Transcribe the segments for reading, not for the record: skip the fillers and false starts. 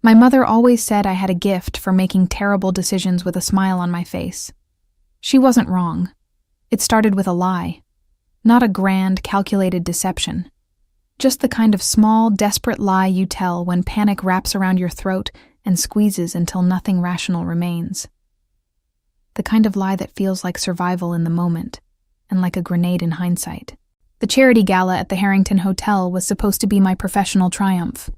My mother always said I had a gift for making terrible decisions with a smile on my face. She wasn't wrong. It started with a lie. Not a grand, calculated deception. Just the kind of small, desperate lie you tell when panic wraps around your throat and squeezes until nothing rational remains. The kind of lie that feels like survival in the moment, and like a grenade in hindsight. The charity gala at the Harrington Hotel was supposed to be my professional triumph.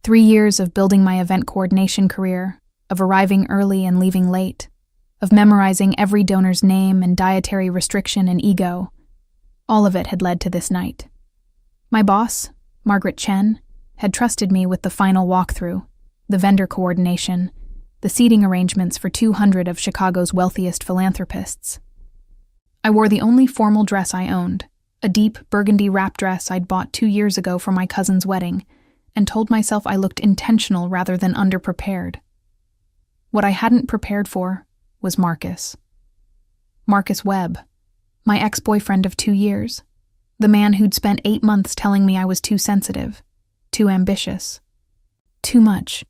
3 years of building my event coordination career, of arriving early and leaving late, of memorizing every donor's name and dietary restriction and ego. All of it had led to this night. My boss, Margaret Chen, had trusted me with the final walkthrough, the vendor coordination, the seating arrangements for 200 of Chicago's wealthiest philanthropists. I wore the only formal dress I owned, a deep burgundy wrap dress I'd bought 2 years ago for my cousin's wedding, and told myself I looked intentional rather than underprepared. What I hadn't prepared for was Marcus. Marcus Webb, my ex-boyfriend of 2 years, the man who'd spent 8 months telling me I was too sensitive, too ambitious, too much,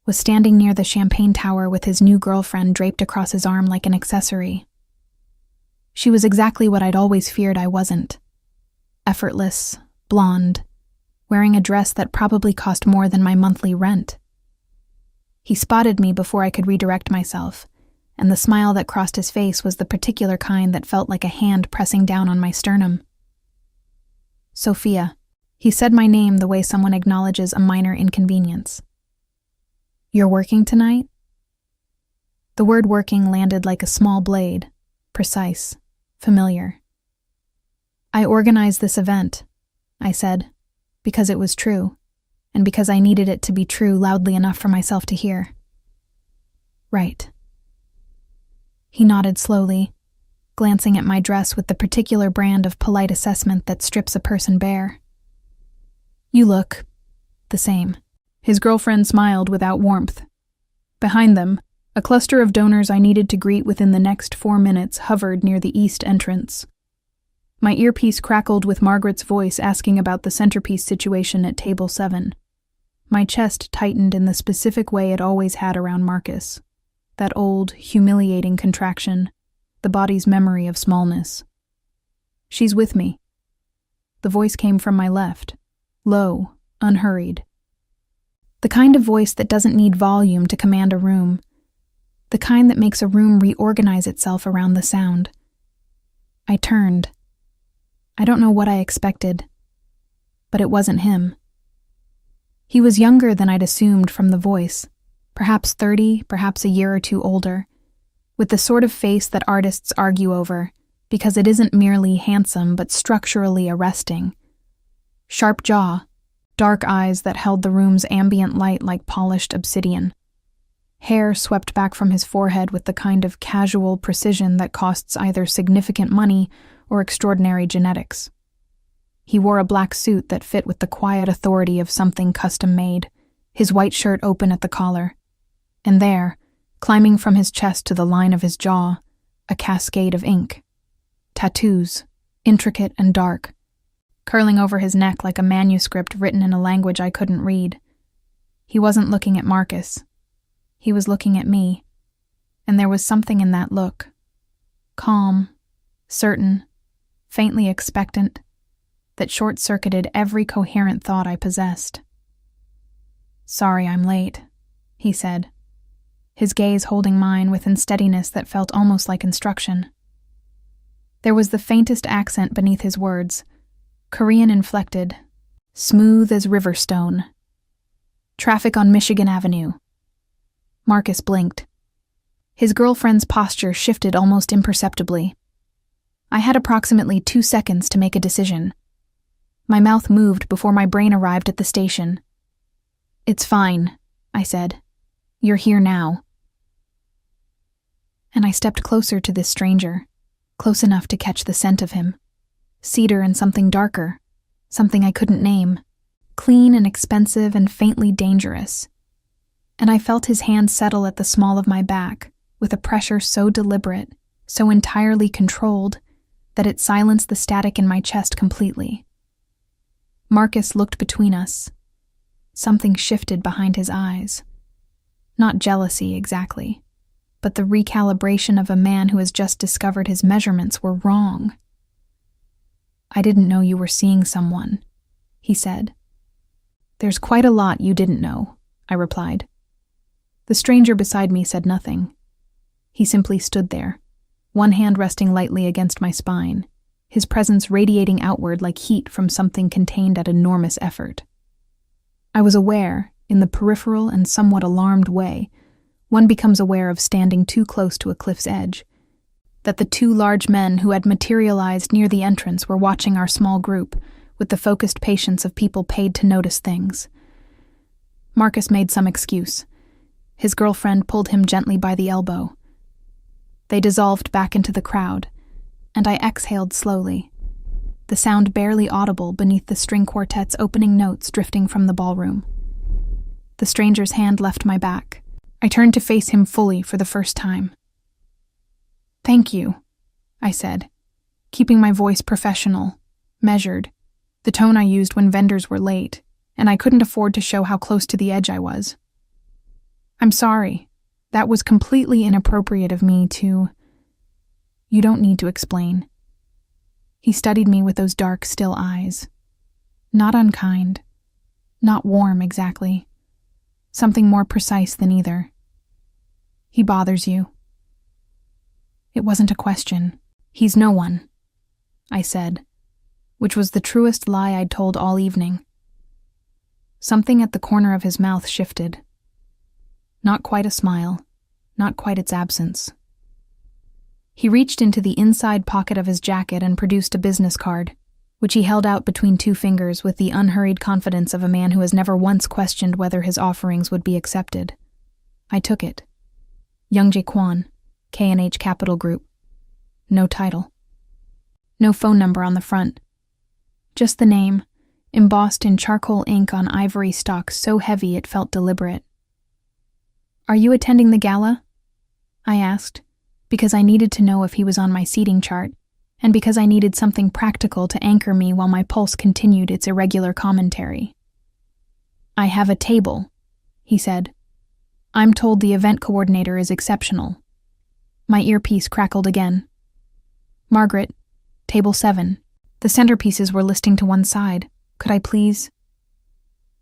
was standing near the champagne tower with his new girlfriend draped across his arm like an accessory. She was exactly what I'd always feared I wasn't. Effortless, blonde, wearing a dress that probably cost more than my monthly rent. He spotted me before I could redirect myself, and the smile that crossed his face was the particular kind that felt like a hand pressing down on my sternum. Sophia. He said my name the way someone acknowledges a minor inconvenience. You're working tonight? The word working landed like a small blade, precise, familiar. I organized this event, I said, because it was true, and because I needed it to be true loudly enough for myself to hear. Right. He nodded slowly, glancing at my dress with the particular brand of polite assessment that strips a person bare. You look the same. His girlfriend smiled without warmth. Behind them, a cluster of donors I needed to greet within the next 4 minutes hovered near the east entrance. My earpiece crackled with Margaret's voice asking about the centerpiece situation at table 7. My chest tightened in the specific way it always had around Marcus. That old, humiliating contraction, the body's memory of smallness. She's with me. The voice came from my left, low, unhurried. The kind of voice that doesn't need volume to command a room. The kind that makes a room reorganize itself around the sound. I turned. I don't know what I expected, but it wasn't him. He was younger than I'd assumed from the voice, perhaps 30, perhaps a year or two older, with the sort of face that artists argue over, because it isn't merely handsome but structurally arresting. Sharp jaw, dark eyes that held the room's ambient light like polished obsidian. Hair swept back from his forehead with the kind of casual precision that costs either significant money or extraordinary genetics. He wore a black suit that fit with the quiet authority of something custom-made, his white shirt open at the collar. And there, climbing from his chest to the line of his jaw, a cascade of ink. Tattoos, intricate and dark, curling over his neck like a manuscript written in a language I couldn't read. He wasn't looking at Marcus. He was looking at me, and there was something in that look. Calm, certain, faintly expectant, that short-circuited every coherent thought I possessed. Sorry I'm late, he said, his gaze holding mine with steadiness that felt almost like instruction. There was the faintest accent beneath his words, Korean inflected, smooth as river stone. Traffic on Michigan Avenue. Marcus blinked. His girlfriend's posture shifted almost imperceptibly. I had approximately 2 seconds to make a decision. My mouth moved before my brain arrived at the station. It's fine, I said. You're here now. And I stepped closer to this stranger, close enough to catch the scent of him. Cedar and something darker, something I couldn't name, clean and expensive and faintly dangerous. And I felt his hand settle at the small of my back, with a pressure so deliberate, so entirely controlled, that it silenced the static in my chest completely. Marcus looked between us. Something shifted behind his eyes. Not jealousy, exactly, but the recalibration of a man who has just discovered his measurements were wrong. "I didn't know you were seeing someone," he said. "There's quite a lot you didn't know," I replied. The stranger beside me said nothing. He simply stood there, one hand resting lightly against my spine, his presence radiating outward like heat from something contained at enormous effort. I was aware, in the peripheral and somewhat alarmed way one becomes aware of standing too close to a cliff's edge, that the two large men who had materialized near the entrance were watching our small group with the focused patience of people paid to notice things. Marcus made some excuse. His girlfriend pulled him gently by the elbow. They dissolved back into the crowd, and I exhaled slowly, the sound barely audible beneath the string quartet's opening notes drifting from the ballroom. The stranger's hand left my back. I turned to face him fully for the first time. "Thank you," I said, keeping my voice professional, measured, the tone I used when vendors were late, and I couldn't afford to show how close to the edge I was. "I'm sorry. That was completely inappropriate of me to—" "You don't need to explain." He studied me with those dark, still eyes. Not unkind. Not warm, exactly. Something more precise than either. "He bothers you." It wasn't a question. "He's no one," I said, which was the truest lie I'd told all evening. Something at the corner of his mouth shifted. Not quite a smile, not quite its absence. He reached into the inside pocket of his jacket and produced a business card, which he held out between two fingers with the unhurried confidence of a man who has never once questioned whether his offerings would be accepted. I took it. Young Jaquan, K&H Capital Group. No title. No phone number on the front. Just the name, embossed in charcoal ink on ivory stock so heavy it felt deliberate. "Are you attending the gala?" I asked, because I needed to know if he was on my seating chart, and because I needed something practical to anchor me while my pulse continued its irregular commentary. "I have a table," he said. "I'm told the event coordinator is exceptional." My earpiece crackled again. "Margaret, table 7. The centerpieces were listing to one side. Could I please—"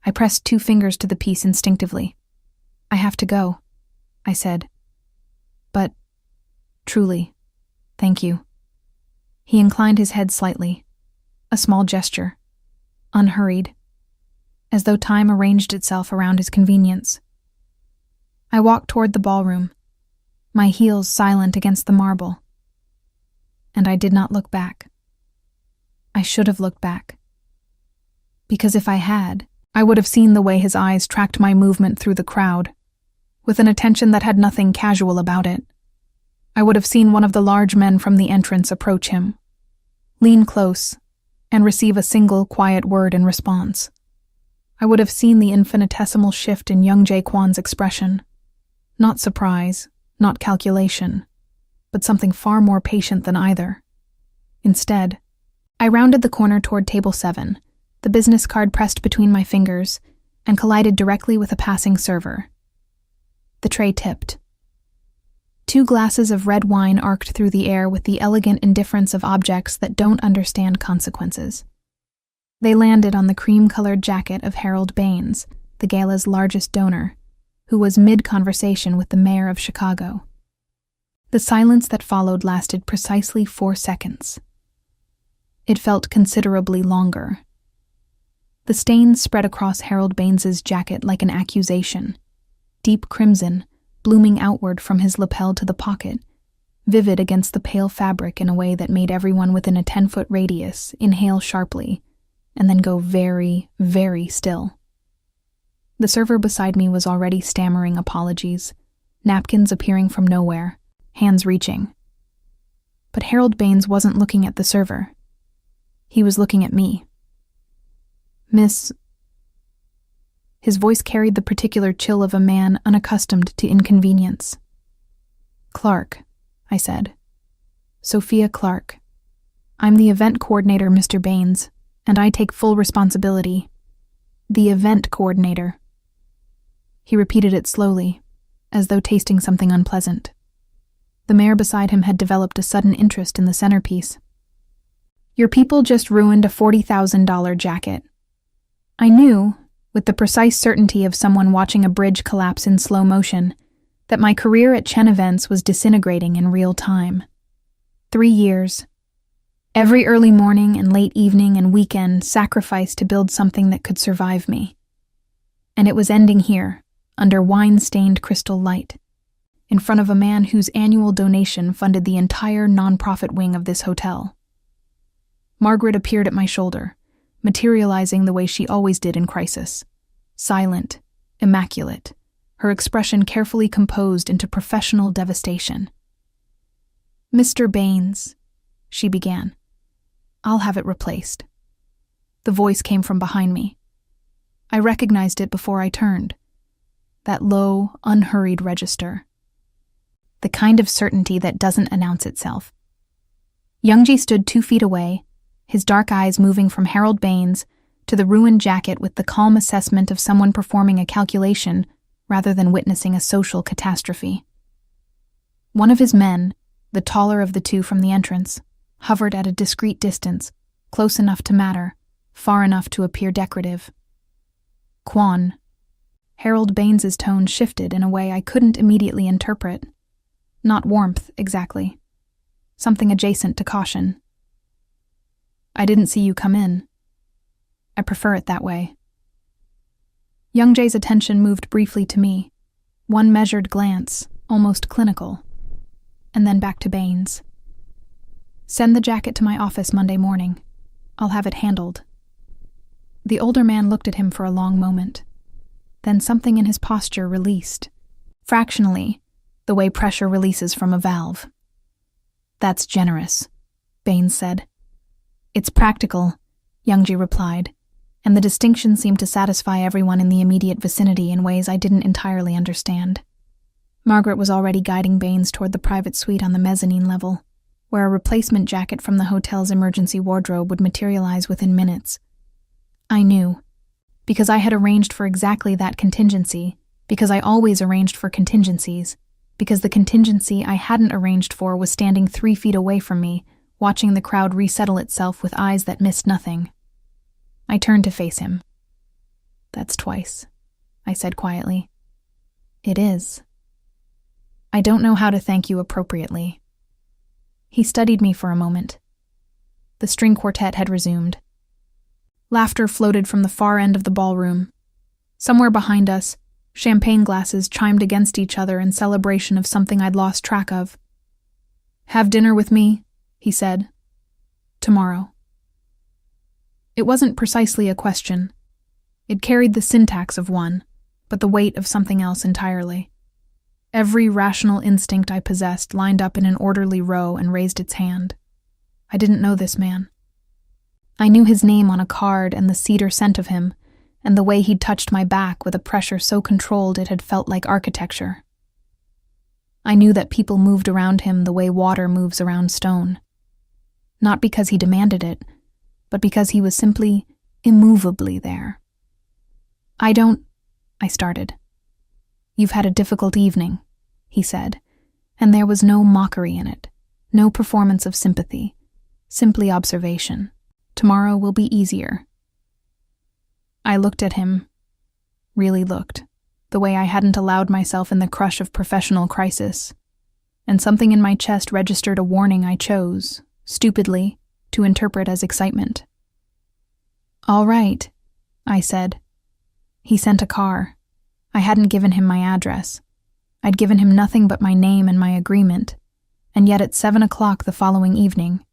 I pressed 2 fingers to the piece instinctively. "I have to go," I said. "But, truly, thank you." He inclined his head slightly, a small gesture, unhurried, as though time arranged itself around his convenience. I walked toward the ballroom, my heels silent against the marble, and I did not look back. I should have looked back, because if I had, I would have seen the way his eyes tracked my movement through the crowd, with an attention that had nothing casual about it. I would have seen one of the large men from the entrance approach him, lean close, and receive a single quiet word in response. I would have seen the infinitesimal shift in young Jaquan's expression. Not surprise, not calculation, but something far more patient than either. Instead, I rounded the corner toward table 7, the business card pressed between my fingers, and collided directly with a passing server. The tray tipped. 2 glasses of red wine arced through the air with the elegant indifference of objects that don't understand consequences. They landed on the cream-colored jacket of Harold Baines, the gala's largest donor, who was mid-conversation with the mayor of Chicago. The silence that followed lasted precisely 4 seconds. It felt considerably longer. The stains spread across Harold Baines's jacket like an accusation, deep crimson, blooming outward from his lapel to the pocket, vivid against the pale fabric in a way that made everyone within a 10-foot radius inhale sharply, and then go very, very still. The server beside me was already stammering apologies, napkins appearing from nowhere, hands reaching. But Harold Baines wasn't looking at the server. He was looking at me. "Miss—" His voice carried the particular chill of a man unaccustomed to inconvenience. "Clark," I said. "Sophia Clark. I'm the event coordinator, Mr. Baines, and I take full responsibility." The event coordinator. He repeated it slowly, as though tasting something unpleasant. The mayor beside him had developed a sudden interest in the centerpiece. Your people just ruined a $40,000 jacket. I knew, with the precise certainty of someone watching a bridge collapse in slow motion, that my career at Chen Events was disintegrating in real time. 3 years. Every early morning and late evening and weekend sacrificed to build something that could survive me. And it was ending here, under wine-stained crystal light, in front of a man whose annual donation funded the entire nonprofit wing of this hotel. Margaret appeared at my shoulder, materializing the way she always did in crisis. Silent, immaculate, her expression carefully composed into professional devastation. "Mr. Baines," she began. "I'll have it replaced." The voice came from behind me. I recognized it before I turned. That low, unhurried register. The kind of certainty that doesn't announce itself. Youngji stood 2 feet away, his dark eyes moving from Harold Baines to the ruined jacket with the calm assessment of someone performing a calculation rather than witnessing a social catastrophe. One of his men, the taller of the two from the entrance, hovered at a discreet distance, close enough to matter, far enough to appear decorative. "Quan." Harold Baines's tone shifted in a way I couldn't immediately interpret. Not warmth, exactly. Something adjacent to caution. "I didn't see you come in. I prefer it that way." Young Jay's attention moved briefly to me, one measured glance, almost clinical, and then back to Baines. "Send the jacket to my office Monday morning. I'll have it handled." The older man looked at him for a long moment. Then something in his posture released, fractionally, the way pressure releases from a valve. "That's generous," Baines said. "It's practical," Youngji replied, and the distinction seemed to satisfy everyone in the immediate vicinity in ways I didn't entirely understand. Margaret was already guiding Baines toward the private suite on the mezzanine level, where a replacement jacket from the hotel's emergency wardrobe would materialize within minutes. I knew, because I had arranged for exactly that contingency, because I always arranged for contingencies, because the contingency I hadn't arranged for was standing 3 feet away from me, watching the crowd resettle itself with eyes that missed nothing. I turned to face him. "That's twice," I said quietly. "It is. I don't know how to thank you appropriately." He studied me for a moment. The string quartet had resumed. Laughter floated from the far end of the ballroom. Somewhere behind us, champagne glasses chimed against each other in celebration of something I'd lost track of. "Have dinner with me," he said. "Tomorrow." It wasn't precisely a question. It carried the syntax of one, but the weight of something else entirely. Every rational instinct I possessed lined up in an orderly row and raised its hand. I didn't know this man. I knew his name on a card and the cedar scent of him, and the way he'd touched my back with a pressure so controlled it had felt like architecture. I knew that people moved around him the way water moves around stone. Not because he demanded it, but because he was simply immovably there. I started. "You've had a difficult evening," he said, and there was no mockery in it, no performance of sympathy, simply observation. "Tomorrow will be easier." I looked at him, really looked, the way I hadn't allowed myself in the crush of professional crisis, and something in my chest registered a warning I chose, stupidly, to interpret as excitement. "All right," I said. He sent a car. I hadn't given him my address. I'd given him nothing but my name and my agreement, and yet at 7 o'clock the following evening,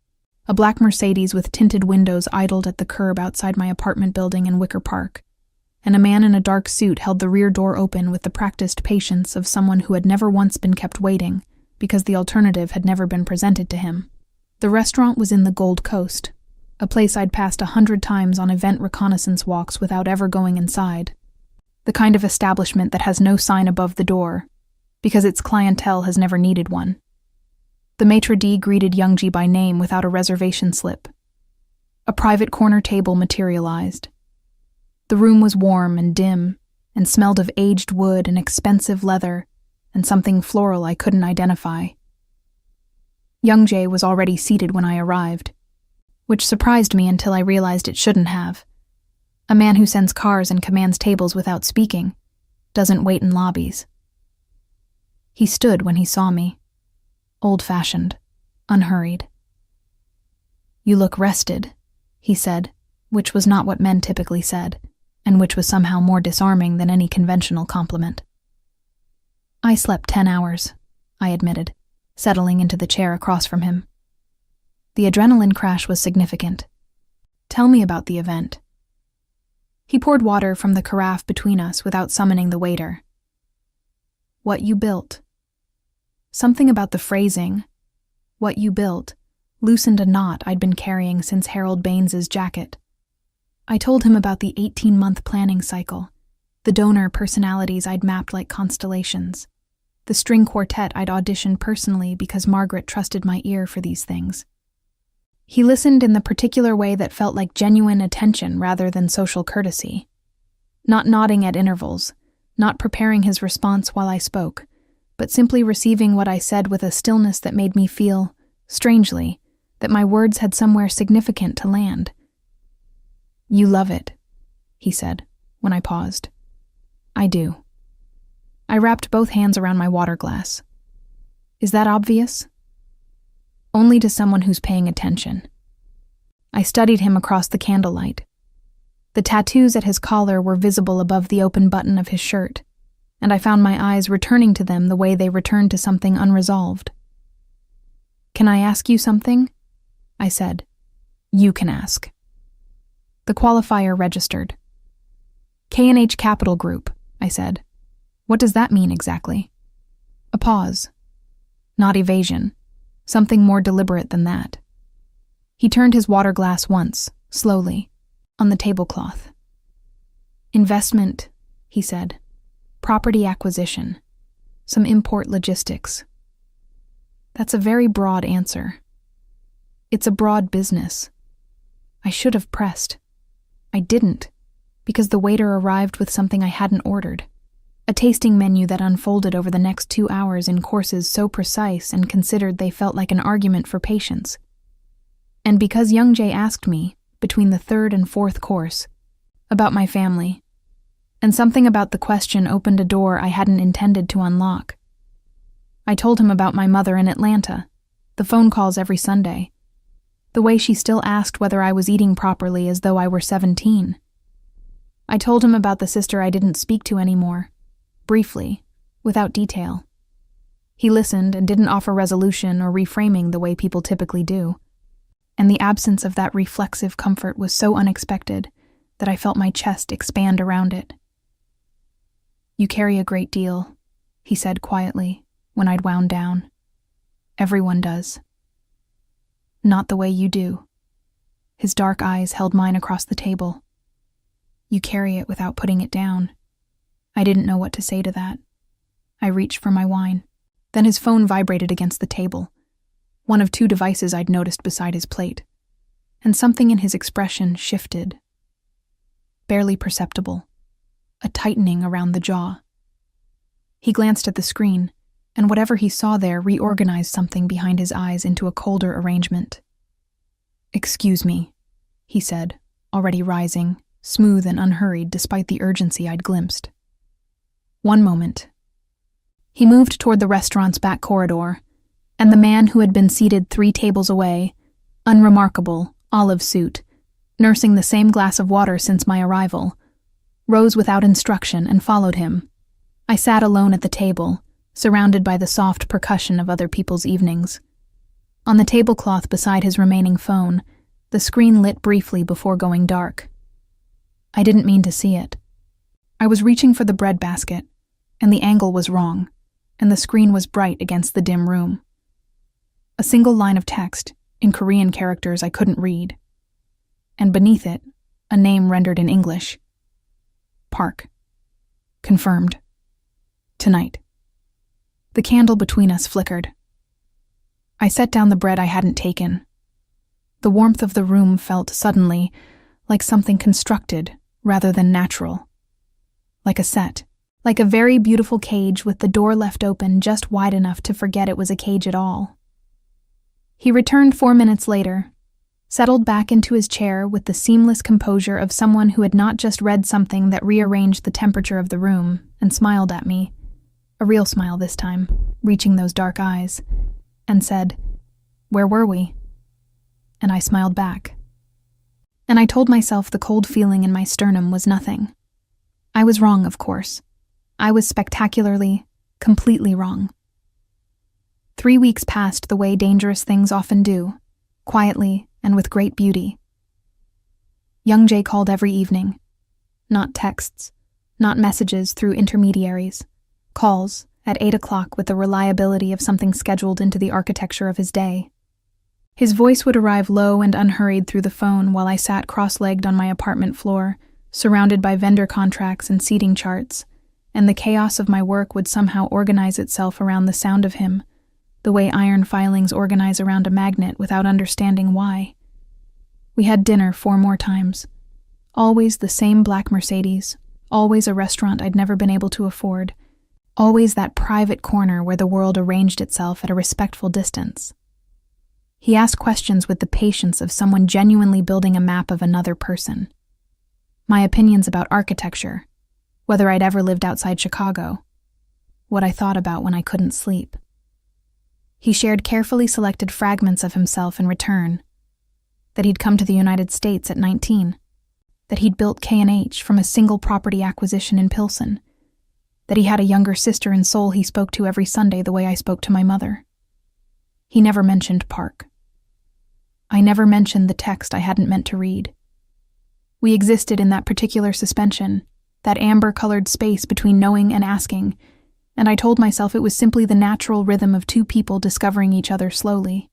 a black Mercedes with tinted windows idled at the curb outside my apartment building in Wicker Park, and a man in a dark suit held the rear door open with the practiced patience of someone who had never once been kept waiting because the alternative had never been presented to him. The restaurant was in the Gold Coast, a place I'd passed 100 times on event reconnaissance walks without ever going inside. The kind of establishment that has no sign above the door, because its clientele has never needed one. The maitre d' greeted Youngji by name without a reservation slip. A private corner table materialized. The room was warm and dim, and smelled of aged wood and expensive leather, and something floral I couldn't identify. Young Jay was already seated when I arrived, which surprised me until I realized it shouldn't have. A man who sends cars and commands tables without speaking doesn't wait in lobbies. He stood when he saw me, old-fashioned, unhurried. "You look rested," he said, which was not what men typically said, and which was somehow more disarming than any conventional compliment. "I slept 10 hours, I admitted, settling into the chair across from him. The adrenaline crash was significant. "Tell me about the event." He poured water from the carafe between us without summoning the waiter. "What you built." Something about the phrasing, "what you built," loosened a knot I'd been carrying since Harold Baines's jacket. I told him about the 18-month planning cycle, the donor personalities I'd mapped like constellations, the string quartet I'd auditioned personally because Margaret trusted my ear for these things. He listened in the particular way that felt like genuine attention rather than social courtesy, not nodding at intervals, not preparing his response while I spoke, but simply receiving what I said with a stillness that made me feel, strangely, that my words had somewhere significant to land. "You love it," he said, when I paused. "I do." I wrapped both hands around my water glass. "Is that obvious?" "Only to someone who's paying attention." I studied him across the candlelight. The tattoos at his collar were visible above the open button of his shirt, and I found my eyes returning to them the way they returned to something unresolved. "Can I ask you something?" I said. "You can ask." The qualifier registered. "K&H Capital Group," I said. "What does that mean exactly?" A pause. Not evasion. Something more deliberate than that. He turned his water glass once, slowly, on the tablecloth. "Investment," he said. "Property acquisition. Some import logistics." That's a very broad answer. It's a broad business. I should have pressed. I didn't, because the waiter arrived with something I hadn't ordered. A tasting menu that unfolded over the next 2 hours in courses so precise and considered they felt like an argument for patience. And because young Jay asked me, between the third and fourth course, about my family, and something about the question opened a door I hadn't intended to unlock. I told him about my mother in Atlanta, the phone calls every Sunday, the way she still asked whether I was eating properly as though I were 17. I told him about the sister I didn't speak to anymore, briefly, without detail. He listened and didn't offer resolution or reframing the way people typically do, and the absence of that reflexive comfort was so unexpected that I felt my chest expand around it. "You carry a great deal," he said quietly when I'd wound down. "Everyone does." "Not the way you do." His dark eyes held mine across the table. "You carry it without putting it down." I didn't know what to say to that. I reached for my wine. Then his phone vibrated against the table, one of 2 devices I'd noticed beside his plate, and something in his expression shifted. Barely perceptible, a tightening around the jaw. He glanced at the screen, and whatever he saw there reorganized something behind his eyes into a colder arrangement. "Excuse me," he said, already rising, smooth and unhurried despite the urgency I'd glimpsed. "One moment." He moved toward the restaurant's back corridor, and the man who had been seated 3 tables away, unremarkable, olive suit, nursing the same glass of water since my arrival, rose without instruction and followed him. I sat alone at the table, surrounded by the soft percussion of other people's evenings. On the tablecloth beside his remaining phone, the screen lit briefly before going dark. I didn't mean to see it. I was reaching for the bread basket, and the angle was wrong, and the screen was bright against the dim room. A single line of text, in Korean characters I couldn't read, and beneath it, a name rendered in English. Park. Confirmed. Tonight. The candle between us flickered. I set down the bread I hadn't taken. The warmth of the room felt suddenly like something constructed rather than natural. Like a set. Like a very beautiful cage with the door left open just wide enough to forget it was a cage at all. He returned 4 minutes later, settled back into his chair with the seamless composure of someone who had not just read something that rearranged the temperature of the room, and smiled at me, a real smile this time, reaching those dark eyes, and said, "Where were we?" And I smiled back. And I told myself the cold feeling in my sternum was nothing. I was wrong, of course. I was spectacularly, completely wrong. 3 weeks passed the way dangerous things often do, quietly and with great beauty. Young Jay called every evening. Not texts, not messages through intermediaries. Calls at 8 o'clock with the reliability of something scheduled into the architecture of his day. His voice would arrive low and unhurried through the phone while I sat cross-legged on my apartment floor, surrounded by vendor contracts and seating charts, and the chaos of my work would somehow organize itself around the sound of him, the way iron filings organize around a magnet without understanding why. We had dinner 4 more times. Always the same black Mercedes, always a restaurant I'd never been able to afford, always that private corner where the world arranged itself at a respectful distance. He asked questions with the patience of someone genuinely building a map of another person. My opinions about architecture, whether I'd ever lived outside Chicago, what I thought about when I couldn't sleep. He shared carefully selected fragments of himself in return, that he'd come to the United States at 19, that he'd built K&H from a single property acquisition in Pilsen, that he had a younger sister in Seoul he spoke to every Sunday the way I spoke to my mother. He never mentioned Park. I never mentioned the text I hadn't meant to read. We existed in that particular suspension, that amber-colored space between knowing and asking, and I told myself it was simply the natural rhythm of 2 people discovering each other slowly.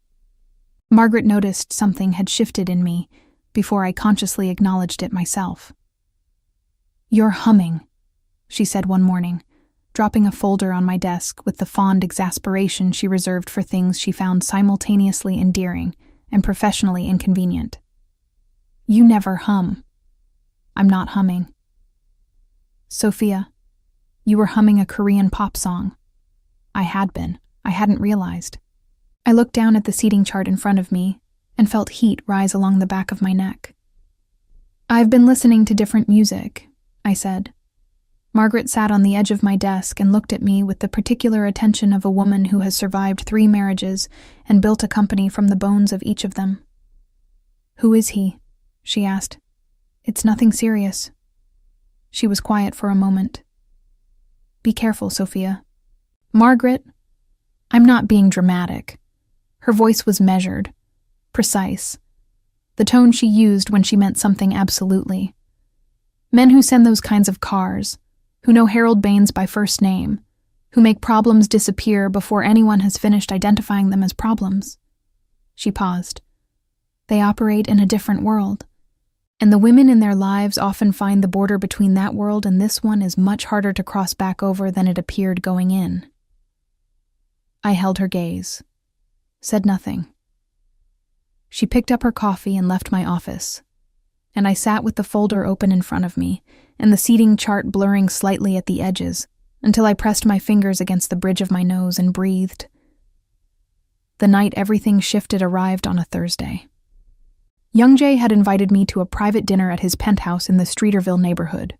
Margaret noticed something had shifted in me before I consciously acknowledged it myself. "You're humming," she said one morning, dropping a folder on my desk with the fond exasperation she reserved for things she found simultaneously endearing and professionally inconvenient. "You never hum." "I'm not humming." "Sophia, you were humming a Korean pop song." I had been. I hadn't realized. I looked down at the seating chart in front of me and felt heat rise along the back of my neck. "I've been listening to different music," I said. Margaret sat on the edge of my desk and looked at me with the particular attention of a woman who has survived 3 marriages and built a company from the bones of each of them. "Who is he?" she asked. "It's nothing serious." She was quiet for a moment. "Be careful, Sophia." "Margaret, I'm not being dramatic." Her voice was measured, precise, the tone she used when she meant something absolutely. Men who send those kinds of cars, who know Harold Baines by first name, who make problems disappear before anyone has finished identifying them as problems. She paused. They operate in a different world, and the women in their lives often find the border between that world and this one is much harder to cross back over than it appeared going in. I held her gaze, said nothing. She picked up her coffee and left my office, and I sat with the folder open in front of me and the seating chart blurring slightly at the edges until I pressed my fingers against the bridge of my nose and breathed. The night everything shifted arrived on a Thursday. Young Jay had invited me to a private dinner at his penthouse in the Streeterville neighborhood.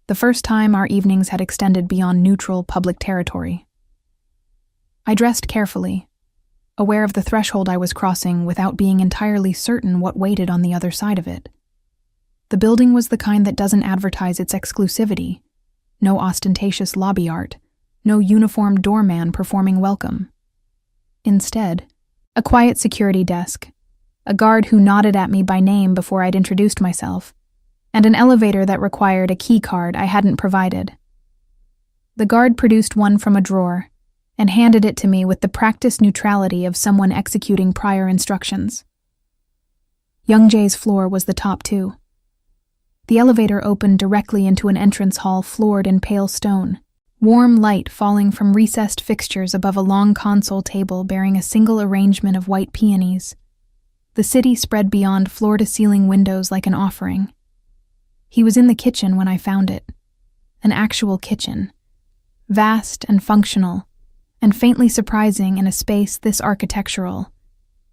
The first time our evenings had extended beyond neutral public territory. I dressed carefully, aware of the threshold I was crossing without being entirely certain what waited on the other side of it. The building was the kind that doesn't advertise its exclusivity. No ostentatious lobby art, no uniformed doorman performing welcome. Instead, a quiet security desk, a guard who nodded at me by name before I'd introduced myself, and an elevator that required a key card I hadn't provided. The guard produced one from a drawer and handed it to me with the practiced neutrality of someone executing prior instructions. Young Jay's floor was the top 2. The elevator opened directly into an entrance hall floored in pale stone, warm light falling from recessed fixtures above a long console table bearing a single arrangement of white peonies. The city spread beyond floor-to-ceiling windows like an offering. He was in the kitchen when I found it. An actual kitchen. Vast and functional, and faintly surprising in a space this architectural.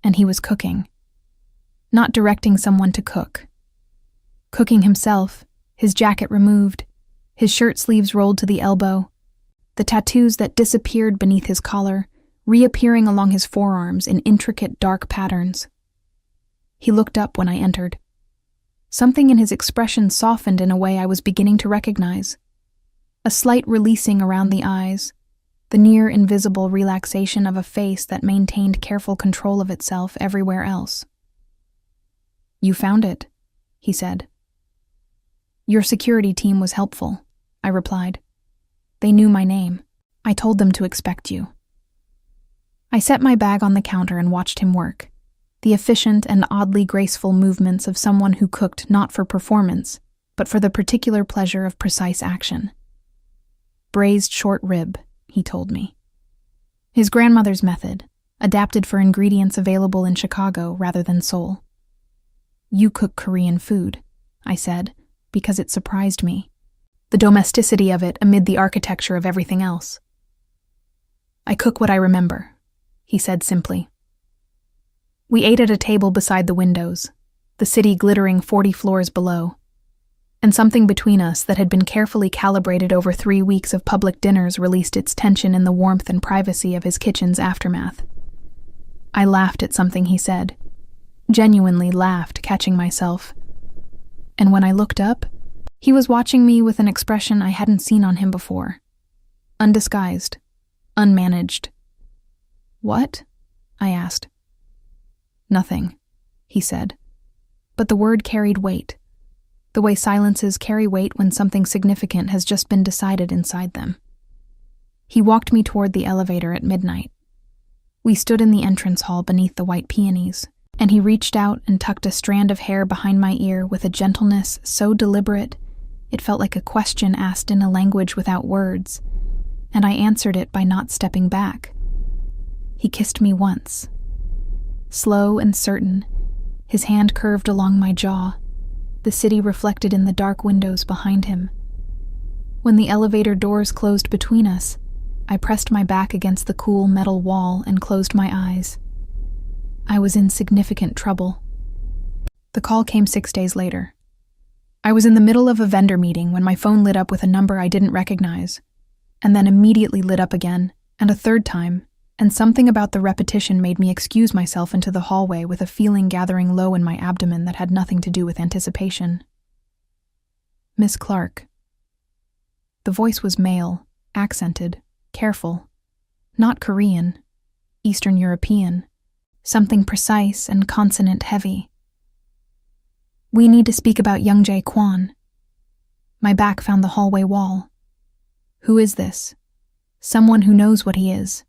And he was cooking. Not directing someone to cook. Cooking himself, his jacket removed, his shirt sleeves rolled to the elbow, the tattoos that disappeared beneath his collar, reappearing along his forearms in intricate dark patterns. He looked up when I entered. Something in his expression softened in a way I was beginning to recognize. A slight releasing around the eyes, the near invisible relaxation of a face that maintained careful control of itself everywhere else. "You found it," he said. "Your security team was helpful," I replied. "They knew my name. I told them to expect you." I set my bag on the counter and watched him work, the efficient and oddly graceful movements of someone who cooked not for performance, but for the particular pleasure of precise action. "Braised short rib," he told me. His grandmother's method, adapted for ingredients available in Chicago rather than Seoul. "You cook Korean food," I said, because it surprised me. The domesticity of it amid the architecture of everything else. "I cook what I remember," he said simply. We ate at a table beside the windows, the city glittering 40 floors below, and something between us that had been carefully calibrated over 3 weeks of public dinners released its tension in the warmth and privacy of his kitchen's aftermath. I laughed at something he said, genuinely laughed, catching myself. And when I looked up, he was watching me with an expression I hadn't seen on him before. Undisguised, unmanaged. "What?" I asked. "Nothing," he said. But the word carried weight, the way silences carry weight when something significant has just been decided inside them. He walked me toward the elevator at midnight. We stood in the entrance hall beneath the white peonies, and he reached out and tucked a strand of hair behind my ear with a gentleness so deliberate it felt like a question asked in a language without words, and I answered it by not stepping back. He kissed me once. Slow and certain, his hand curved along my jaw, the city reflected in the dark windows behind him. When the elevator doors closed between us, I pressed my back against the cool metal wall and closed my eyes. I was in significant trouble. The call came 6 days later. I was in the middle of a vendor meeting when my phone lit up with a number I didn't recognize, and then immediately lit up again, and a third time, and something about the repetition made me excuse myself into the hallway with a feeling gathering low in my abdomen that had nothing to do with anticipation. "Miss Clark." The voice was male, accented, careful, not Korean, Eastern European, something precise and consonant-heavy. "We need to speak about Young-jae Kwon." My back found the hallway wall. "Who is this?" "Someone who knows what he is."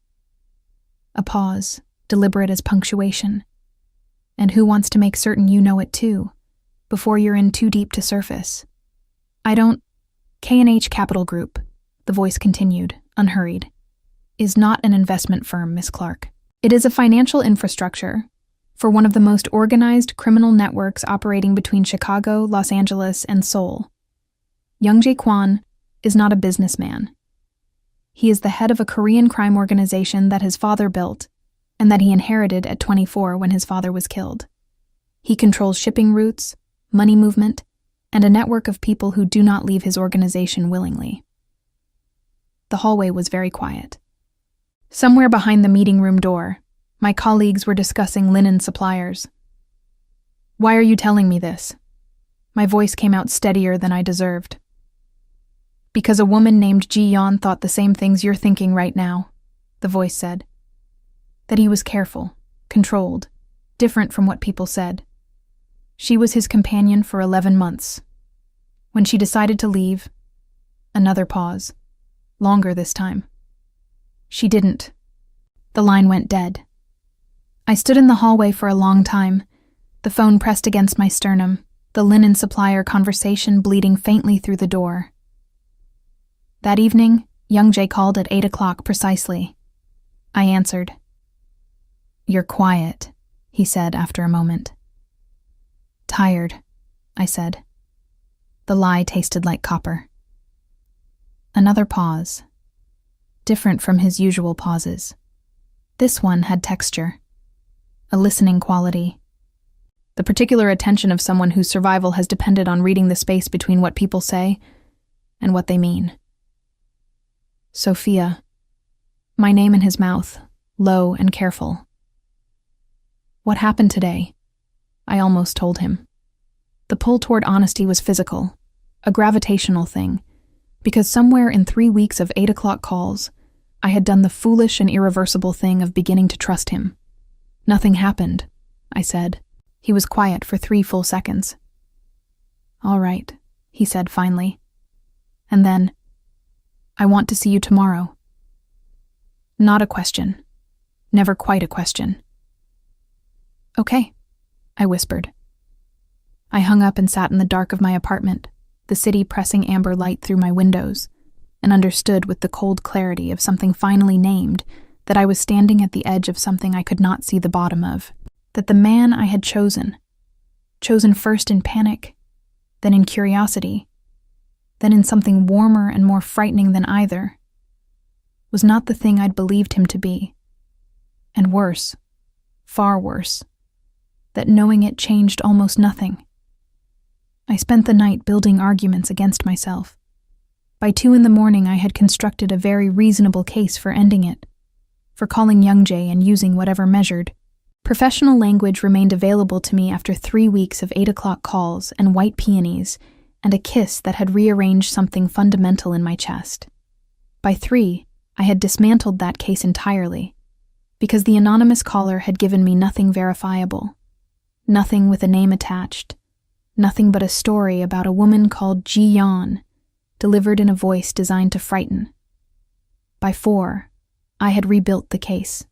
A pause, deliberate as punctuation. "And who wants to make certain you know it too, before you're in too deep to surface?" "I don't—" "K&H Capital Group," the voice continued, unhurried, "is not an investment firm, Miss Clark. It is a financial infrastructure for one of the most organized criminal networks operating between Chicago, Los Angeles, and Seoul. Young-jae Kwon is not a businessman. He is the head of a Korean crime organization that his father built and that he inherited at 24 when his father was killed. He controls shipping routes, money movement, and a network of people who do not leave his organization willingly." The hallway was very quiet. Somewhere behind the meeting room door, my colleagues were discussing linen suppliers. "Why are you telling me this?" My voice came out steadier than I deserved. "Because a woman named Ji-yeon thought the same things you're thinking right now," the voice said. That he was careful, controlled, different from what people said. She was his companion for 11 months. When she decided to leave, another pause, longer this time. She didn't. The line went dead. I stood in the hallway for a long time, the phone pressed against my sternum, the linen supplier conversation bleeding faintly through the door. That evening, Young-jae called at 8 o'clock precisely. I answered. "You're quiet," he said after a moment. "Tired," I said. The lie tasted like copper. Another pause, different from his usual pauses. This one had texture, a listening quality, the particular attention of someone whose survival has depended on reading the space between what people say and what they mean. Sophia, my name in his mouth, low and careful. What happened today? I almost told him. The pull toward honesty was physical, a gravitational thing, because somewhere in 3 weeks of 8 o'clock calls, I had done the foolish and irreversible thing of beginning to trust him. Nothing happened, I said. He was quiet for 3 full seconds. All right, he said finally. And then, I want to see you tomorrow. Not a question. Never quite a question. Okay, I whispered. I hung up and sat in the dark of my apartment, the city pressing amber light through my windows, and understood with the cold clarity of something finally named that I was standing at the edge of something I could not see the bottom of, that the man I had chosen first in panic, then in curiosity, then in something warmer and more frightening than either, was not the thing I'd believed him to be. And worse, far worse, that knowing it changed almost nothing. I spent the night building arguments against myself. By 2 a.m, I had constructed a very reasonable case for ending it, for calling Young Jay and using whatever measured. Professional language remained available to me after 3 weeks of 8 o'clock calls and white peonies and a kiss that had rearranged something fundamental in my chest. By 3, I had dismantled that case entirely, because the anonymous caller had given me nothing verifiable, nothing with a name attached, nothing but a story about a woman called Ji Yan, delivered in a voice designed to frighten. By 4, I had rebuilt the case.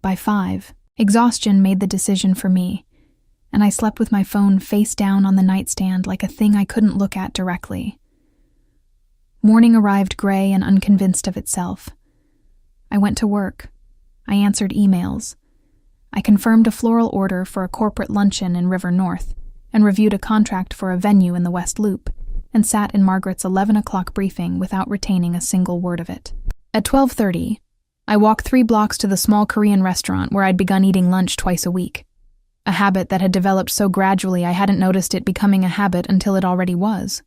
By 5, exhaustion made the decision for me, and I slept with my phone face down on the nightstand like a thing I couldn't look at directly. Morning arrived gray and unconvinced of itself. I went to work. I answered emails. I confirmed a floral order for a corporate luncheon in River North, and reviewed a contract for a venue in the West Loop, and sat in Margaret's 11 o'clock briefing without retaining a single word of it. At 12:30, I walked 3 blocks to the small Korean restaurant where I'd begun eating lunch twice a week, a habit that had developed so gradually I hadn't noticed it becoming a habit until it already was,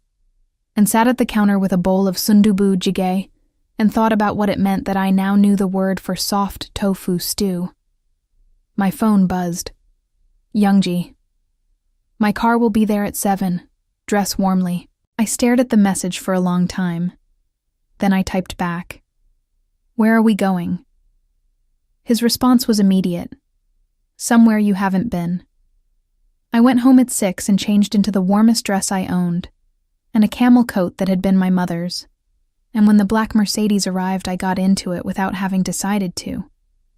and sat at the counter with a bowl of sundubu jjigae and thought about what it meant that I now knew the word for soft tofu stew. My phone buzzed. Youngji. My car will be there at 7. Dress warmly. I stared at the message for a long time. Then I typed back. Where are we going? His response was immediate. Somewhere you haven't been. I went home at 6 and changed into the warmest dress I owned, and a camel coat that had been my mother's. And when the black Mercedes arrived, I got into it without having decided to,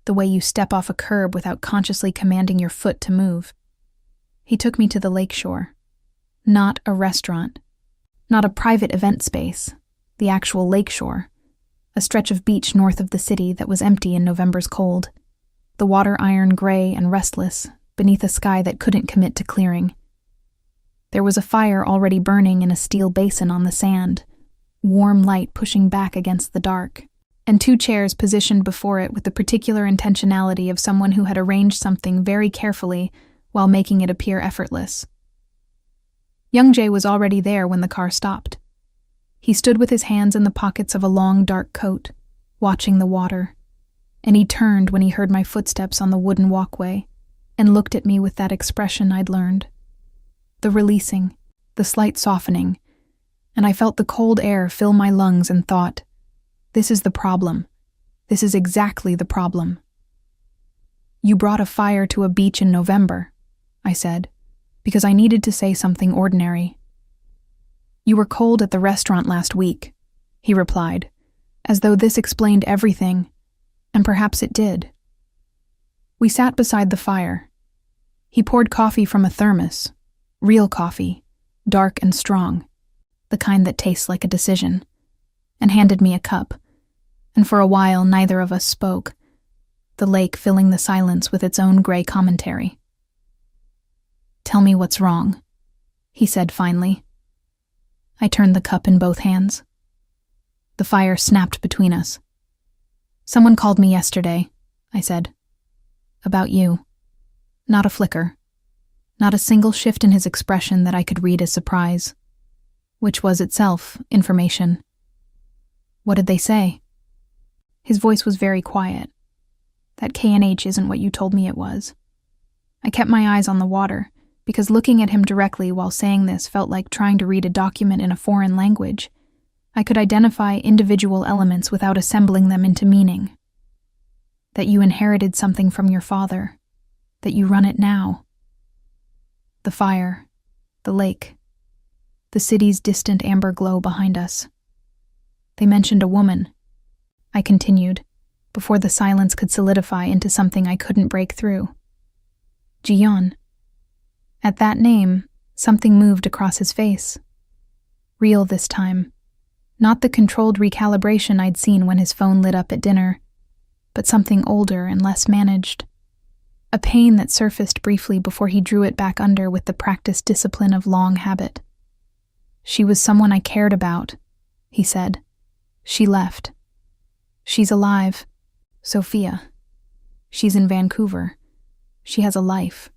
the way you step off a curb without consciously commanding your foot to move. He took me to the lakeshore. Not a restaurant. Not a private event space. The actual lakeshore. A stretch of beach north of the city that was empty in November's cold. The water iron gray and restless, beneath a sky that couldn't commit to clearing. There was a fire already burning in a steel basin on the sand, warm light pushing back against the dark, and 2 chairs positioned before it with the particular intentionality of someone who had arranged something very carefully while making it appear effortless. Young Jay was already there when the car stopped. He stood with his hands in the pockets of a long, dark coat, watching the water, and he turned when he heard my footsteps on the wooden walkway and looked at me with that expression I'd learned. The releasing, the slight softening, and I felt the cold air fill my lungs and thought, this is the problem. This is exactly the problem. You brought a fire to a beach in November, I said, because I needed to say something ordinary. You were cold at the restaurant last week, he replied, as though this explained everything, and perhaps it did. We sat beside the fire. He poured coffee from a thermos, real coffee, dark and strong, the kind that tastes like a decision, and handed me a cup, and for a while neither of us spoke, the lake filling the silence with its own gray commentary. Tell me what's wrong, he said finally. I turned the cup in both hands. The fire snapped between us. "Someone called me yesterday," I said. "About you." Not a flicker. Not a single shift in his expression that I could read as surprise, which was itself information. "What did they say?" His voice was very quiet. "That K&H isn't what you told me it was." I kept my eyes on the water, because looking at him directly while saying this felt like trying to read a document in a foreign language. I could identify individual elements without assembling them into meaning. "That you inherited something from your father. That you run it now." The fire, the lake, the city's distant amber glow behind us. "They mentioned a woman," I continued, before the silence could solidify into something I couldn't break through. "Jiyeon." At that name, something moved across his face. Real this time. Not the controlled recalibration I'd seen when his phone lit up at dinner, but something older and less managed. A pain that surfaced briefly before he drew it back under with the practiced discipline of long habit. "She was someone I cared about," he said. "She left. She's alive. Sophia. She's in Vancouver. She has a life.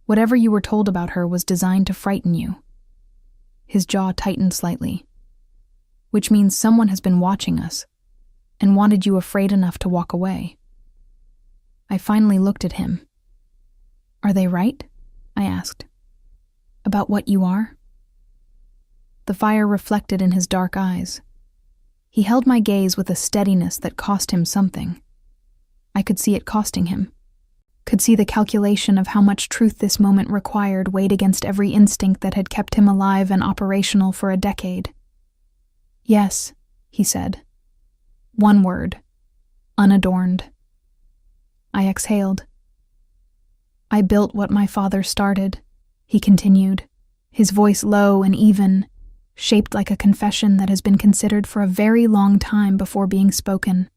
Whatever you were told about her was designed to frighten you." His jaw tightened slightly. "Which means someone has been watching us and wanted you afraid enough to walk away." I finally looked at him. "Are they right?" I asked. "About what you are?" The fire reflected in his dark eyes. He held my gaze with a steadiness that cost him something. I could see it costing him. Could see the calculation of how much truth this moment required weighed against every instinct that had kept him alive and operational for a decade. "Yes," he said. One word. Unadorned. I exhaled. "I built what my father started," he continued, his voice low and even, shaped like a confession that has been considered for a very long time before being spoken.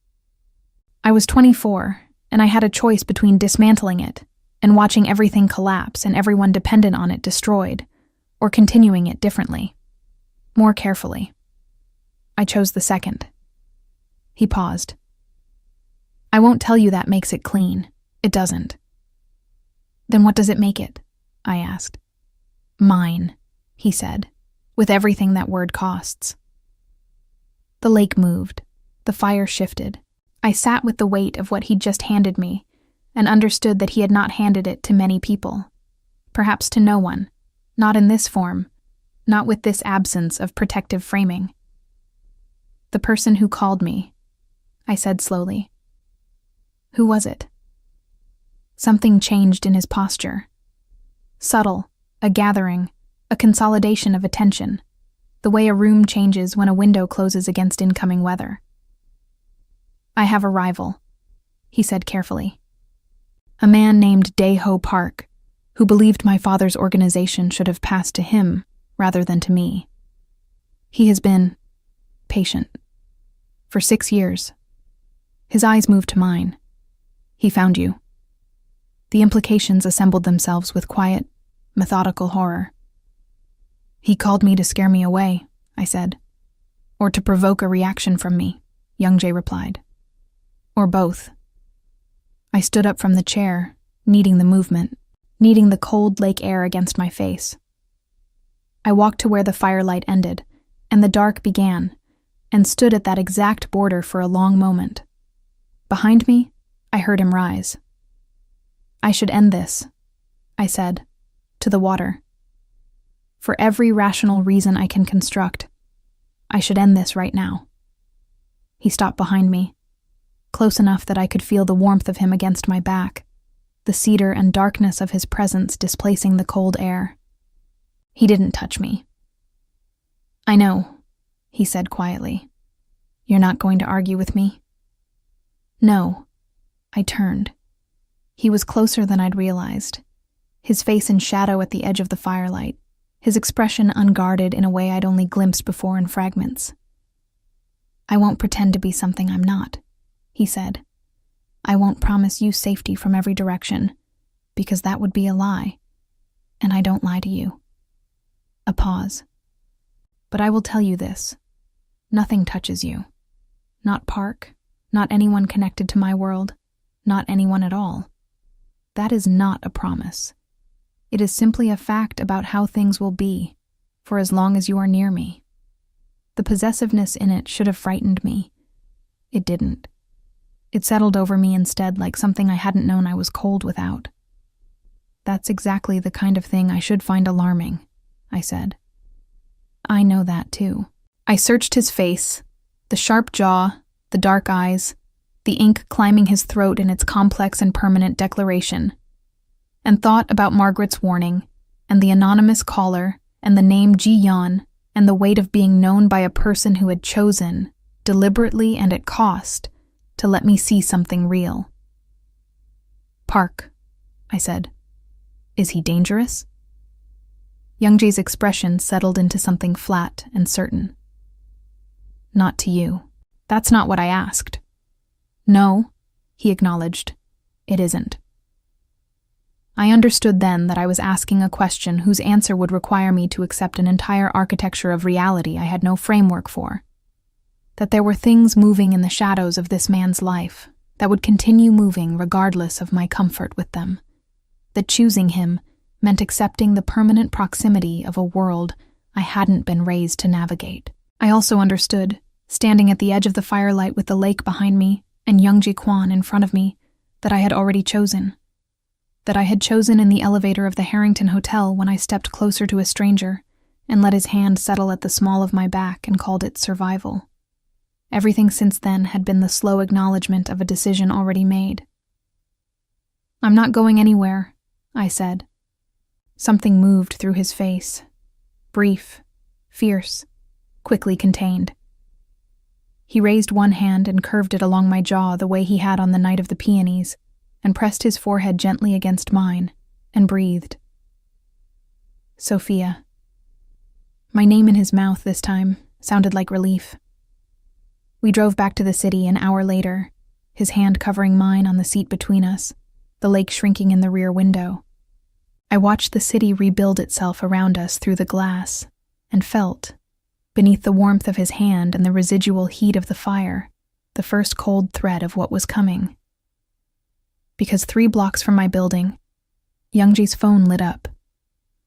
"I was 24, and I had a choice between dismantling it and watching everything collapse and everyone dependent on it destroyed, or continuing it differently, more carefully. I chose the second." He paused. "I won't tell you that makes it clean. It doesn't." "Then what does it make it?" I asked. "Mine," he said, with everything that word costs. The lake moved. The fire shifted. I sat with the weight of what he'd just handed me and understood that he had not handed it to many people. Perhaps to no one. Not in this form. Not with this absence of protective framing. "The person who called me," I said slowly. "Who was it?" Something changed in his posture. Subtle, a gathering, a consolidation of attention, the way a room changes when a window closes against incoming weather. "I have a rival," he said carefully. "A man named Dae-ho Park, who believed my father's organization should have passed to him rather than to me. He has been patient. For 6 years. His eyes moved to mine. He found you." The implications assembled themselves with quiet, methodical horror. "He called me to scare me away," I said. "Or to provoke a reaction from me," Young-jae replied. "Or both." I stood up from the chair, needing the movement, needing the cold lake air against my face. I walked to where the firelight ended, and the dark began, and stood at that exact border for a long moment. Behind me, I heard him rise. "I should end this," I said, to the water. "For every rational reason I can construct, I should end this right now." He stopped behind me, close enough that I could feel the warmth of him against my back, the cedar and darkness of his presence displacing the cold air. He didn't touch me. "I know," he said quietly. "You're not going to argue with me?" "No." I turned. He was closer than I'd realized, his face in shadow at the edge of the firelight, his expression unguarded in a way I'd only glimpsed before in fragments. "I won't pretend to be something I'm not," he said. "I won't promise you safety from every direction, because that would be a lie, and I don't lie to you." A pause. But I will tell you this. Nothing touches you. Not Park, not anyone connected to my world, not anyone at all. That is not a promise. It is simply a fact about how things will be, for as long as you are near me. The possessiveness in it should have frightened me. It didn't. It settled over me instead like something I hadn't known I was cold without. That's exactly the kind of thing I should find alarming, I said. I know that too. I searched his face, the sharp jaw, the dark eyes, the ink climbing his throat in its complex and permanent declaration, and thought about Margaret's warning, and the anonymous caller, and the name Ji-yeon, and the weight of being known by a person who had chosen, deliberately and at cost, to let me see something real. Park, I said. Is he dangerous? Youngjae's expression settled into something flat and certain. Not to you. That's not what I asked. No, he acknowledged. It isn't. I understood then that I was asking a question whose answer would require me to accept an entire architecture of reality I had no framework for. That there were things moving in the shadows of this man's life that would continue moving regardless of my comfort with them. That choosing him meant accepting the permanent proximity of a world I hadn't been raised to navigate. I also understood, standing at the edge of the firelight with the lake behind me and Youngjae Kwon in front of me, that I had already chosen. That I had chosen in the elevator of the Harrington Hotel when I stepped closer to a stranger and let his hand settle at the small of my back and called it survival. Everything since then had been the slow acknowledgement of a decision already made. I'm not going anywhere, I said. Something moved through his face. Brief, fierce, quickly contained. He raised one hand and curved it along my jaw the way he had on the night of the peonies, and pressed his forehead gently against mine, and breathed. Sophia. My name in his mouth this time sounded like relief. We drove back to the city an hour later, his hand covering mine on the seat between us, the lake shrinking in the rear window. I watched the city rebuild itself around us through the glass, and felt, beneath the warmth of his hand and the residual heat of the fire, the first cold thread of what was coming. Because 3 blocks from my building, Youngjae's phone lit up.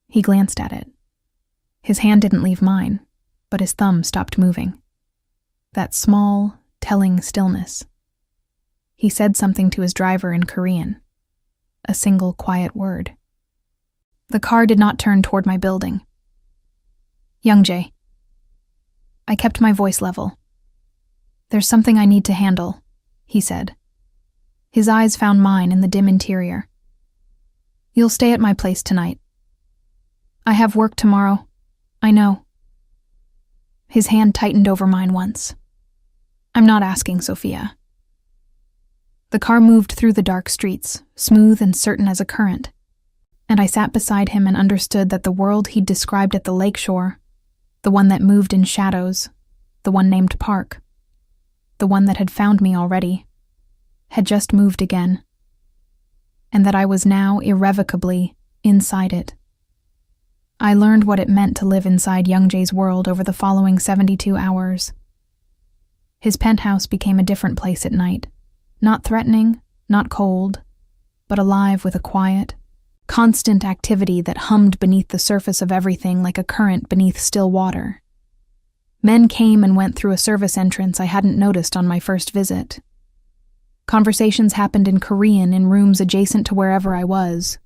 He glanced at it. His hand didn't leave mine, but his thumb stopped moving. That small, telling stillness. He said something to his driver in Korean. A single quiet word. The car did not turn toward my building. Youngjae. I kept my voice level. There's something I need to handle, he said. His eyes found mine in the dim interior. You'll stay at my place tonight. I have work tomorrow. I know. His hand tightened over mine once. I'm not asking, Sophia. The car moved through the dark streets, smooth and certain as a current, and I sat beside him and understood that the world he'd described at the lakeshore, the one that moved in shadows, the one named Park, the one that had found me already, had just moved again, and that I was now irrevocably inside it. I learned what it meant to live inside Youngjae's world over the following 72 hours. His penthouse became a different place at night, not threatening, not cold, but alive with a quiet, constant activity that hummed beneath the surface of everything like a current beneath still water. Men came and went through a service entrance I hadn't noticed on my first visit. Conversations happened in Korean in rooms adjacent to wherever I was,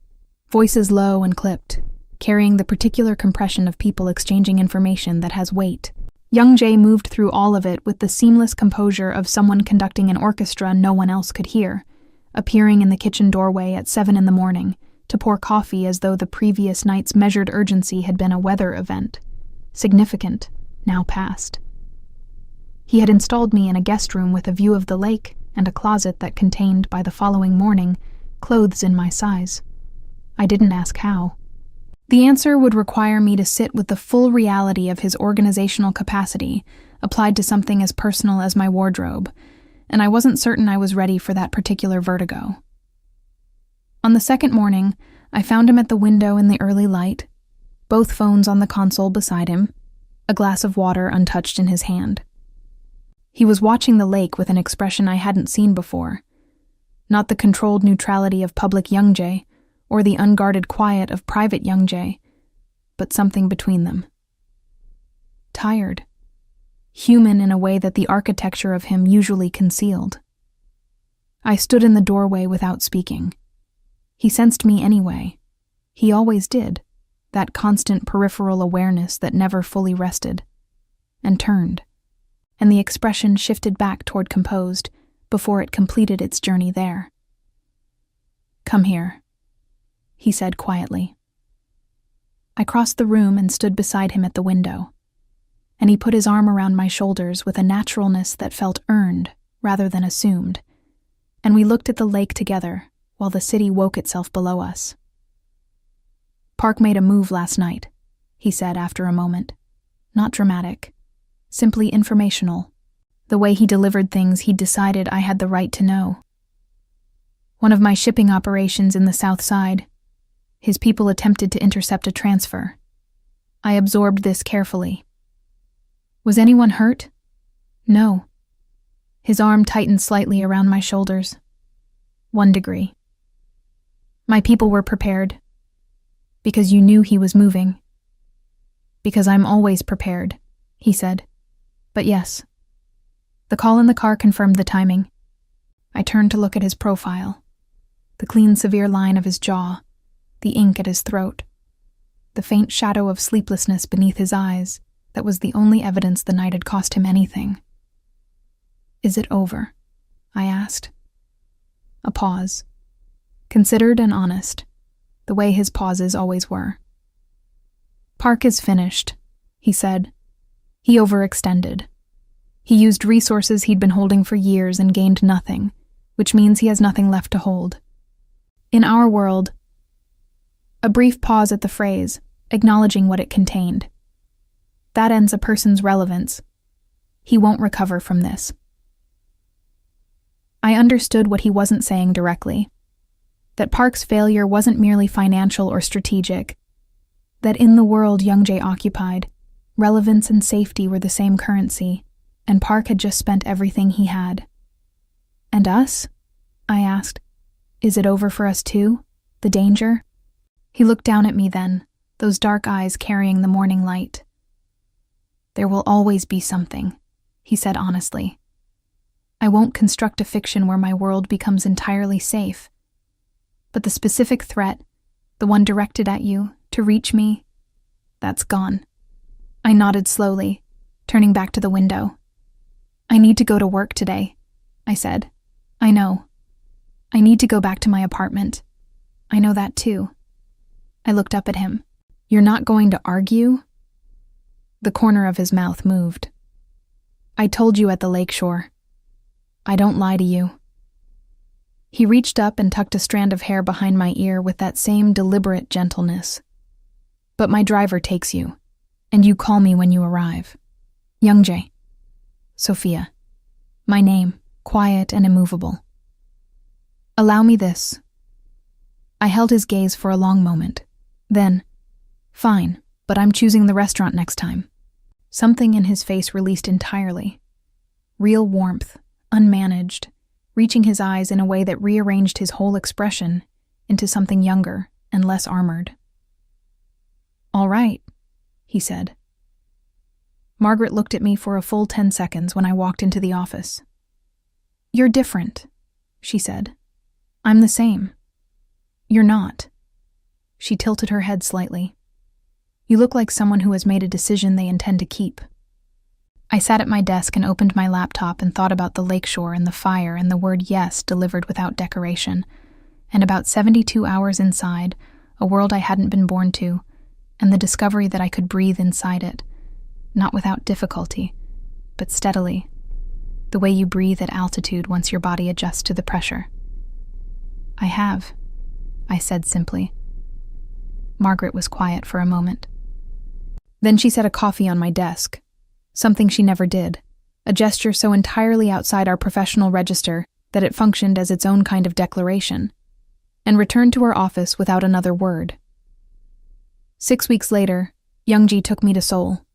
voices low and clipped, carrying the particular compression of people exchanging information that has weight. Youngjae moved through all of it with the seamless composure of someone conducting an orchestra no one else could hear, appearing in the kitchen doorway at 7 a.m. to pour coffee as though the previous night's measured urgency had been a weather event, significant, now past. He had installed me in a guest room with a view of the lake and a closet that contained, by the following morning, clothes in my size. I didn't ask how. The answer would require me to sit with the full reality of his organizational capacity applied to something as personal as my wardrobe, and I wasn't certain I was ready for that particular vertigo. On the second morning, I found him at the window in the early light, both phones on the console beside him, a glass of water untouched in his hand. He was watching the lake with an expression I hadn't seen before. Not the controlled neutrality of public Young Jay, or the unguarded quiet of private Young Jay, but something between them. Tired. Human in a way that the architecture of him usually concealed. I stood in the doorway without speaking. He sensed me anyway. He always did, that constant peripheral awareness that never fully rested, and turned, and the expression shifted back toward composed before it completed its journey there. "Come here," he said quietly. I crossed the room and stood beside him at the window, and he put his arm around my shoulders with a naturalness that felt earned rather than assumed, and we looked at the lake together while the city woke itself below us. "Park made a move last night," he said after a moment. Not dramatic, simply informational. The way he delivered things, he decided I had the right to know. "One of my shipping operations in the South Side. His people attempted to intercept a transfer. I absorbed this carefully. Was anyone hurt? No." His arm tightened slightly around my shoulders. 1 degree. "My people were prepared. Because you knew he was moving." "Because I'm always prepared," he said. "But yes." The call in the car confirmed the timing. I turned to look at his profile. The clean, severe line of his jaw, the ink at his throat, the faint shadow of sleeplessness beneath his eyes that was the only evidence the night had cost him anything. "Is it over?" I asked. A pause. Considered and honest, the way his pauses always were. "Park is finished," he said. "He overextended. He used resources he'd been holding for years and gained nothing, which means he has nothing left to hold. In our world..." A brief pause at the phrase, acknowledging what it contained. "That ends a person's relevance. He won't recover from this." I understood what he wasn't saying directly. That Park's failure wasn't merely financial or strategic. That in the world Young Jay occupied, relevance and safety were the same currency, and Park had just spent everything he had. "And us?" I asked. "Is it over for us too? The danger?" He looked down at me then, those dark eyes carrying the morning light. "There will always be something," he said honestly. "I won't construct a fiction where my world becomes entirely safe. But the specific threat, the one directed at you, to reach me, that's gone." I nodded slowly, turning back to the window. "I need to go to work today," I said. "I know. I need to go back to my apartment. I know that too." I looked up at him. "You're not going to argue?" The corner of his mouth moved. "I told you at the lakeshore. I don't lie to you." He reached up and tucked a strand of hair behind my ear with that same deliberate gentleness. "But my driver takes you, and you call me when you arrive. Young Jay. Sophia. My name, quiet and immovable. Allow me this." I held his gaze for a long moment. Then, "Fine, but I'm choosing the restaurant next time." Something in his face released entirely. Real warmth, unmanaged, reaching his eyes in a way that rearranged his whole expression into something younger and less armored. "All right," he said. Margaret looked at me for a full 10 seconds when I walked into the office. "You're different," she said. "I'm the same." "You're not." She tilted her head slightly. "You look like someone who has made a decision they intend to keep." I sat at my desk and opened my laptop and thought about the lakeshore and the fire and the word yes delivered without decoration, and about 72 hours inside, a world I hadn't been born to, and the discovery that I could breathe inside it, not without difficulty, but steadily, the way you breathe at altitude once your body adjusts to the pressure. "I have," I said simply. Margaret was quiet for a moment. Then she set a coffee on my desk, something she never did, a gesture so entirely outside our professional register that it functioned as its own kind of declaration, and returned to her office without another word. 6 weeks later, Young Ji took me to Seoul.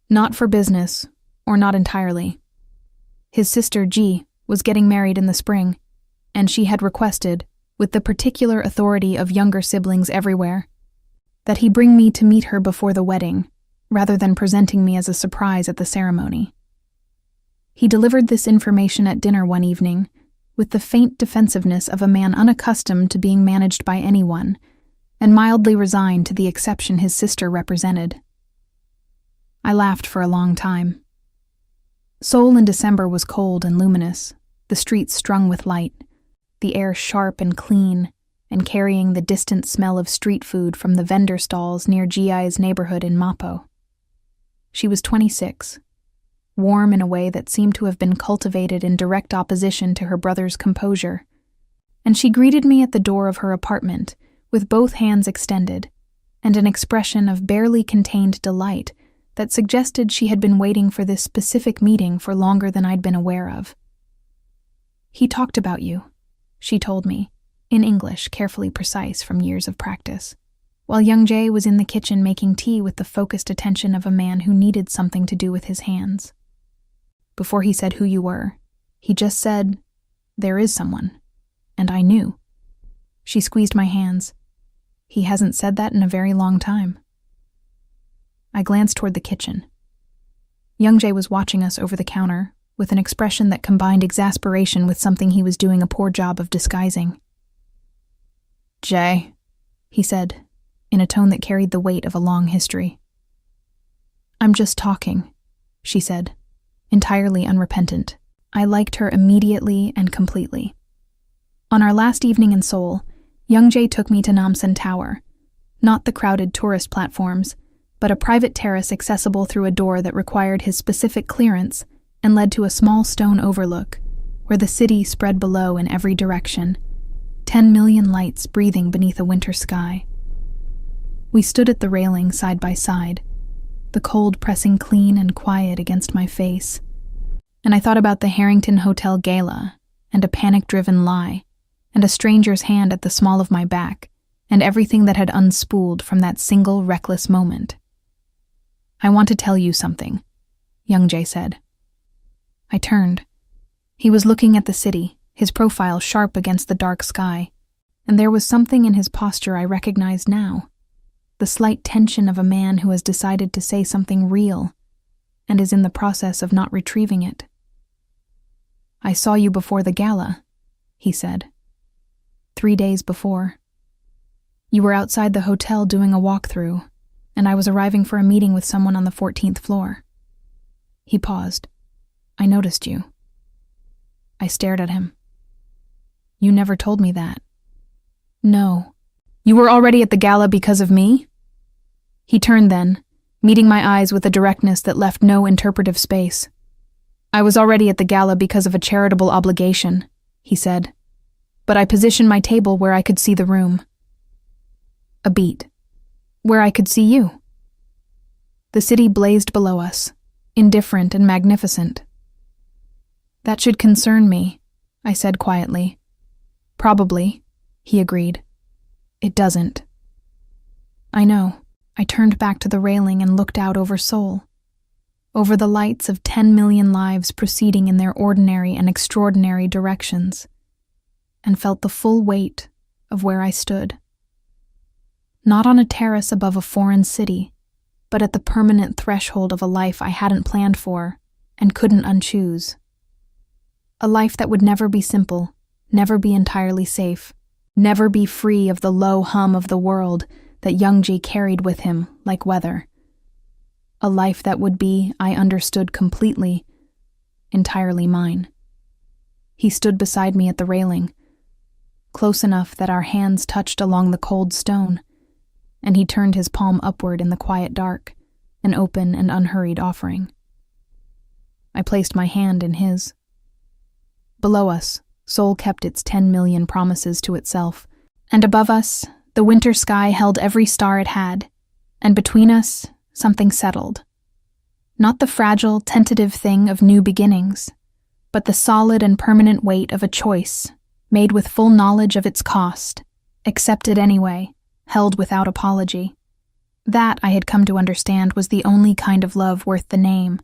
Not for business, or not entirely. His sister, G, was getting married in the spring, and she had requested, with the particular authority of younger siblings everywhere, that he bring me to meet her before the wedding, rather than presenting me as a surprise at the ceremony. He delivered this information at dinner one evening, with the faint defensiveness of a man unaccustomed to being managed by anyone, and mildly resigned to the exception his sister represented. I laughed for a long time. Seoul in December was cold and luminous, the streets strung with light, the air sharp and clean, and carrying the distant smell of street food from the vendor stalls near Gi's neighborhood in Mapo. She was 26, warm in a way that seemed to have been cultivated in direct opposition to her brother's composure, and she greeted me at the door of her apartment with both hands extended and an expression of barely contained delight that suggested she had been waiting for this specific meeting for longer than I'd been aware of. "He talked about you," she told me, in English carefully precise from years of practice, while young Jay was in the kitchen making tea with the focused attention of a man who needed something to do with his hands. "Before he said who you were, he just said, 'There is someone,' and I knew." She squeezed my hands. "He hasn't said that in a very long time." I glanced toward the kitchen. Young Jay was watching us over the counter, with an expression that combined exasperation with something he was doing a poor job of disguising. "Jay," he said, in a tone that carried the weight of a long history. "I'm just talking," she said, entirely unrepentant. I liked her immediately and completely. On our last evening in Seoul, young Jay took me to Namsan Tower, not the crowded tourist platforms, but a private terrace accessible through a door that required his specific clearance and led to a small stone overlook, where the city spread below in every direction, 10 million lights breathing beneath a winter sky. We stood at the railing side by side, the cold pressing clean and quiet against my face, and I thought about the Harrington Hotel gala, and a panic-driven lie, and a stranger's hand at the small of my back, and everything that had unspooled from that single reckless moment. "I want to tell you something," young Jay said. I turned. He was looking at the city, his profile sharp against the dark sky, and there was something in his posture I recognized now, the slight tension of a man who has decided to say something real and is in the process of not retrieving it. "I saw you before the gala," he said. 3 days before. You were outside the hotel doing a walkthrough, and I was arriving for a meeting with someone on the 14th floor. He paused. "I noticed you." I stared at him. "You never told me that." "No." "You were already at the gala because of me?" He turned then, meeting my eyes with a directness that left no interpretive space. "I was already at the gala because of a charitable obligation," he said, "but I positioned my table where I could see the room." A beat. "Where I could see you." The city blazed below us, indifferent and magnificent. "That should concern me," I said quietly. "Probably," he agreed. "It doesn't." I know. I turned back to the railing and looked out over Seoul, over the lights of 10 million lives proceeding in their ordinary and extraordinary directions, and felt the full weight of where I stood. Not on a terrace above a foreign city, but at the permanent threshold of a life I hadn't planned for and couldn't unchoose. A life that would never be simple, never be entirely safe, never be free of the low hum of the world that Youngji carried with him like weather. A life that would be, I understood completely, entirely mine. He stood beside me at the railing, close enough that our hands touched along the cold stone, and he turned his palm upward in the quiet dark, an open and unhurried offering. I placed my hand in his. Below us, Seoul kept its 10 million promises to itself, and above us, the winter sky held every star it had, and between us, something settled. Not the fragile, tentative thing of new beginnings, but the solid and permanent weight of a choice, made with full knowledge of its cost, accepted anyway, held without apology. That, I had come to understand, was the only kind of love worth the name.